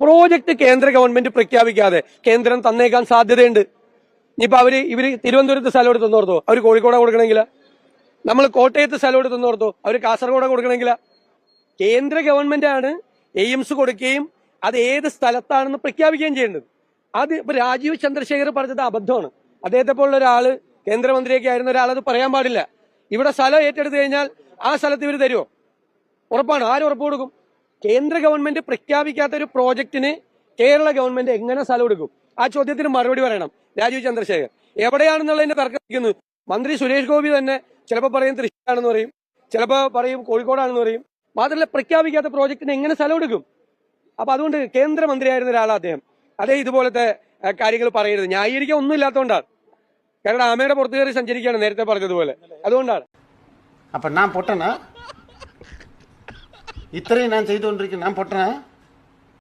Project കേന്ദ്ര government പ്രഖ്യാപിക്കാതെ കേന്ദ്രം തന്നേക്കാൻ സാധ്യതയുണ്ട്. ഇനിയിപ്പോ ഇവര് തിരുവനന്തപുരത്ത് സ്ഥലം എടുത്തെന്ന് ഓർത്തോ, അവർ കോഴിക്കോട് കൊടുക്കണമെങ്കില? നമ്മൾ കോട്ടയത്ത് സ്ഥലം എടുത്തെന്ന് ഓർത്തോ, അവർ കാസർഗോഡ് കൊടുക്കണമെങ്കില? കേന്ദ്ര ഗവൺമെന്റ് ആണ് എയിംസ് കൊടുക്കുകയും അത് ഏത് സ്ഥലത്താണെന്ന് പ്രഖ്യാപിക്കുകയും ചെയ്യേണ്ടത്. അത് ഇപ്പൊ രാജീവ് ചന്ദ്രശേഖർ പറഞ്ഞത് അബദ്ധമാണ്. അദ്ദേഹത്തെ പോലുള്ള ഒരാള്, കേന്ദ്രമന്ത്രിയൊക്കെ ആയിരുന്ന ഒരാൾ അത് പറയാൻ പാടില്ല. ഇവിടെ സ്ഥലം ഏറ്റെടുത്തു കഴിഞ്ഞാൽ ആ സ്ഥലത്ത് ഇവർ തരുമോ? ഉറപ്പാണ്. ആര് ഉറപ്പ് കൊടുക്കും? കേന്ദ്ര ഗവൺമെന്റ് പ്രഖ്യാപിക്കാത്ത ഒരു പ്രോജക്റ്റിന് കേരള ഗവൺമെന്റ് എങ്ങനെ സ്ഥലം എടുക്കും? ആ ചോദ്യത്തിന് മറുപടി പറയണം രാജീവ് ചന്ദ്രശേഖർ. എവിടെയാണെന്നുള്ളതിന്റെ തർക്കം മന്ത്രി സുരേഷ് ഗോപി തന്നെ ചിലപ്പോൾ പറയും തൃശ്ശൂരാണെന്ന് പറയും, ചിലപ്പോൾ പറയും കോഴിക്കോടാണെന്ന് പറയും. മാത്രമല്ല, പ്രഖ്യാപിക്കാത്ത പ്രോജക്റ്റിന് എങ്ങനെ സ്ഥലം എടുക്കും? അപ്പൊ അതുകൊണ്ട് കേന്ദ്രമന്ത്രിയായിരുന്ന ഒരാളാണ് അദ്ദേഹം. അതേ ഇതുപോലത്തെ കാര്യങ്ങൾ പറയരുത്. ന്യായീകരിക്കാൻ ഒന്നും ഇല്ലാത്തതുകൊണ്ടാണ്. കാരണം ആമയുടെ പുറത്തു കയറി സഞ്ചരിക്കുകയാണ്, നേരത്തെ പറഞ്ഞതുപോലെ. അതുകൊണ്ടാണ്. അപ്പൊ ഞാൻ പൊട്ടനാ? ഇത്രയും ഞാൻ ചെയ്തുകൊണ്ടിരിക്കുന്നു, ഞാൻ പൊട്ടനാ?